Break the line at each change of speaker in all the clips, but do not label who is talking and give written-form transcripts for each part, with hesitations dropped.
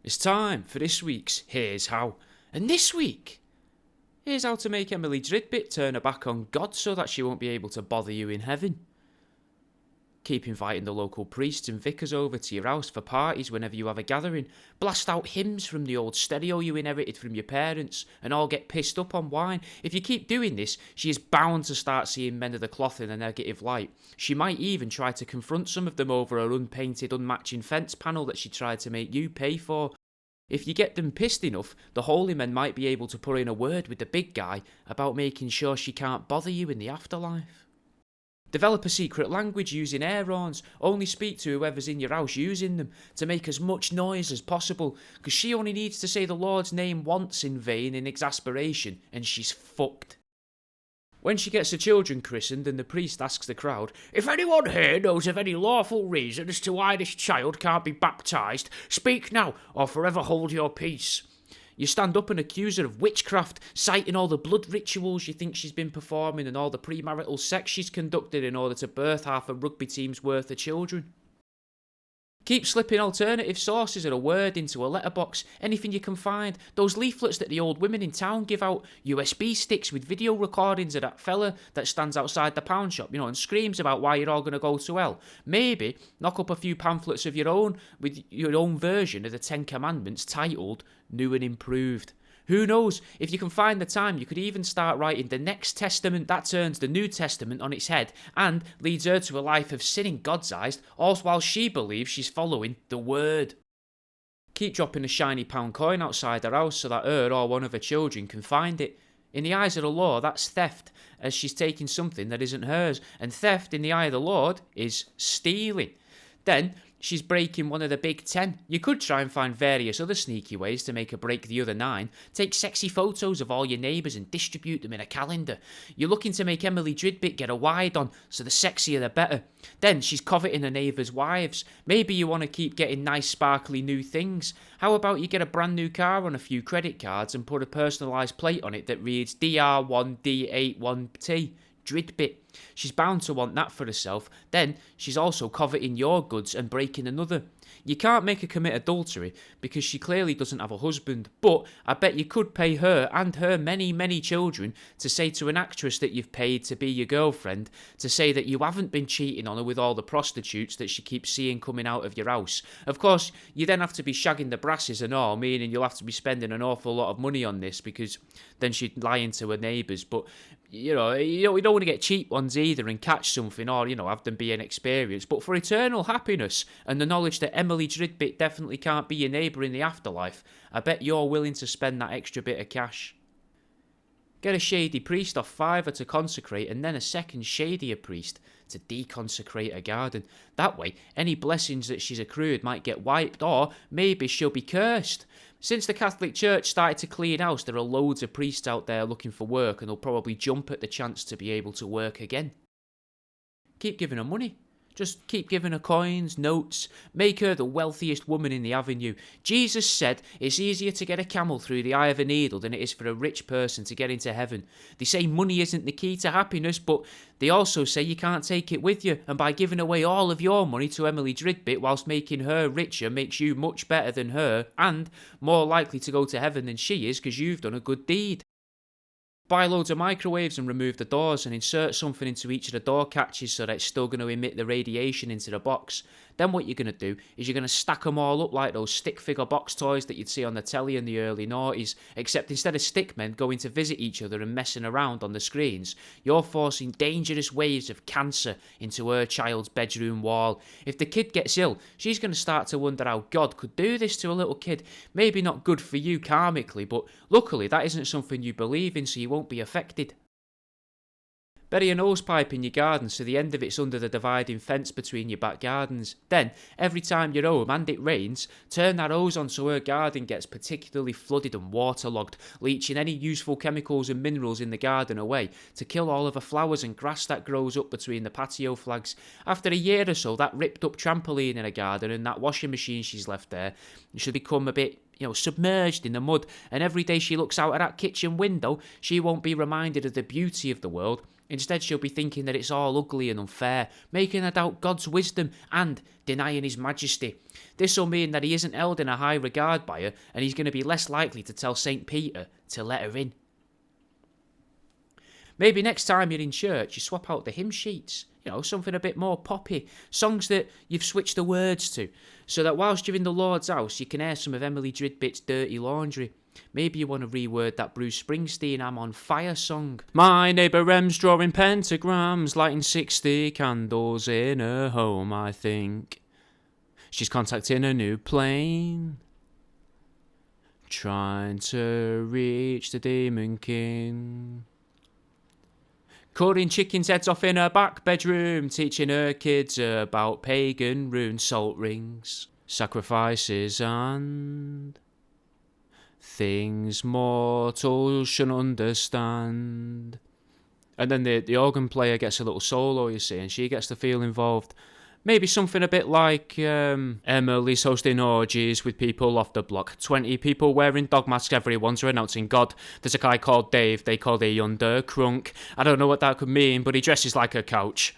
It's time for this week's Here's How. And this week, here's how to make Emily Dridbit turn her back on God so that she won't be able to bother you in heaven. Keep inviting the local priests and vicars over to your house for parties whenever you have a gathering. Blast out hymns from the old stereo you inherited from your parents and all get pissed up on wine. If you keep doing this, she is bound to start seeing men of the cloth in a negative light. She might even try to confront some of them over her unpainted, unmatching fence panel that she tried to make you pay for. If you get them pissed enough, the holy men might be able to put in a word with the big guy about making sure she can't bother you in the afterlife. Develop a secret language using air horns. Only speak to whoever's in your house using them to make as much noise as possible, because she only needs to say the Lord's name once in vain in exasperation and she's fucked. When she gets the children christened and the priest asks the crowd, "If anyone here knows of any lawful reason as to why this child can't be baptised, speak now or forever hold your peace." You stand up and accuse her of witchcraft, citing all the blood rituals you think she's been performing and all the premarital sex she's conducted in order to birth half a rugby team's worth of children. Keep slipping alternative sources of a word into a letterbox, anything you can find. Those leaflets that the old women in town give out, USB sticks with video recordings of that fella that stands outside the pound shop, and screams about why you're all going to go to hell. Maybe knock up a few pamphlets of your own with your own version of the Ten Commandments titled New and Improved. Who knows, if you can find the time, you could even start writing the next testament that turns the New Testament on its head and leads her to a life of sin in God's eyes, all while she believes she's following the Word. Keep dropping a shiny pound coin outside her house so that her or one of her children can find it. In the eyes of the law, that's theft, as she's taking something that isn't hers, and theft in the eye of the Lord is stealing. Then she's breaking one of the big 10. You could try and find various other sneaky ways to make her break the other 9. Take sexy photos of all your neighbours and distribute them in a calendar. You're looking to make Emily Dridbit get a wide on, so the sexier the better. Then she's coveting her neighbours' wives. Maybe you want to keep getting nice sparkly new things. How about you get a brand new car on a few credit cards and put a personalised plate on it that reads DR1D81T. Dridbit. She's bound to want that for herself. Then she's also coveting your goods and breaking another. You can't make her commit adultery because she clearly doesn't have a husband, but I bet you could pay her and her many, many children to say to an actress that you've paid to be your girlfriend, to say that you haven't been cheating on her with all the prostitutes that she keeps seeing coming out of your house. Of course, you then have to be shagging the brasses and all, meaning you'll have to be spending an awful lot of money on this because then she'd lie into her neighbours. But you don't want to get cheap ones either and catch something or, have them be inexperienced. But for eternal happiness and the knowledge that Emily Dridbit definitely can't be your neighbour in the afterlife, I bet you're willing to spend that extra bit of cash. Get a shady priest off Fiverr to consecrate and then a second shadier priest to deconsecrate a garden. That way, any blessings that she's accrued might get wiped or maybe she'll be cursed. Since the Catholic Church started to clean house, there are loads of priests out there looking for work and they'll probably jump at the chance to be able to work again. Keep giving her money. Just keep giving her coins, notes, make her the wealthiest woman in the avenue. Jesus said it's easier to get a camel through the eye of a needle than it is for a rich person to get into heaven. They say money isn't the key to happiness, but they also say you can't take it with you, and by giving away all of your money to Emily Dridbit whilst making her richer makes you much better than her and more likely to go to heaven than she is because you've done a good deed. Buy loads of microwaves and remove the doors and insert something into each of the door catches so that it's still going to emit the radiation into the box. Then what you're going to do is you're going to stack them all up like those stick figure box toys that you'd see on the telly in the early noughties, except instead of stick men going to visit each other and messing around on the screens, you're forcing dangerous waves of cancer into her child's bedroom wall. If the kid gets ill, she's going to start to wonder how God could do this to a little kid. Maybe not good for you karmically, but luckily that isn't something you believe in, so you won't be affected. Bury a nosepipe in your garden so the end of it's under the dividing fence between your back gardens. Then, every time you're home and it rains, turn that hose on so her garden gets particularly flooded and waterlogged, leaching any useful chemicals and minerals in the garden away to kill all of the flowers and grass that grows up between the patio flags. After a year or so, that ripped up trampoline in her garden and that washing machine she's left there should become a bit submerged in the mud, and every day she looks out of that kitchen window, she won't be reminded of the beauty of the world. Instead, she'll be thinking that it's all ugly and unfair, making her doubt God's wisdom and denying his majesty. This will mean that he isn't held in a high regard by her, and he's going to be less likely to tell St. Peter to let her in. Maybe next time you're in church, you swap out the hymn sheets. Something a bit more poppy. Songs that you've switched the words to, so that whilst you're in the Lord's house, you can hear some of Emily Dridbit's Dirty Laundry. Maybe you want to reword that Bruce Springsteen I'm on fire song. My neighbour Em's drawing pentagrams, lighting 60 candles in her home, I think. She's contacting a new plane, trying to reach the Demon King. Cutting chickens' heads off in her back bedroom, teaching her kids about pagan runes, salt rings, sacrifices and things mortals shouldn't understand. And then the organ player gets a little solo, you see, and she gets to feel involved. Maybe something a bit like Emily's hosting orgies with people off the block. 20 people wearing dog masks, everyone's renouncing God. There's a guy called Dave, they call the under crunk. I don't know what that could mean, but he dresses like a couch.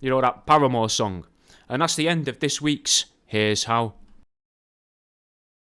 That Paramore song. And that's the end of this week's Here's How.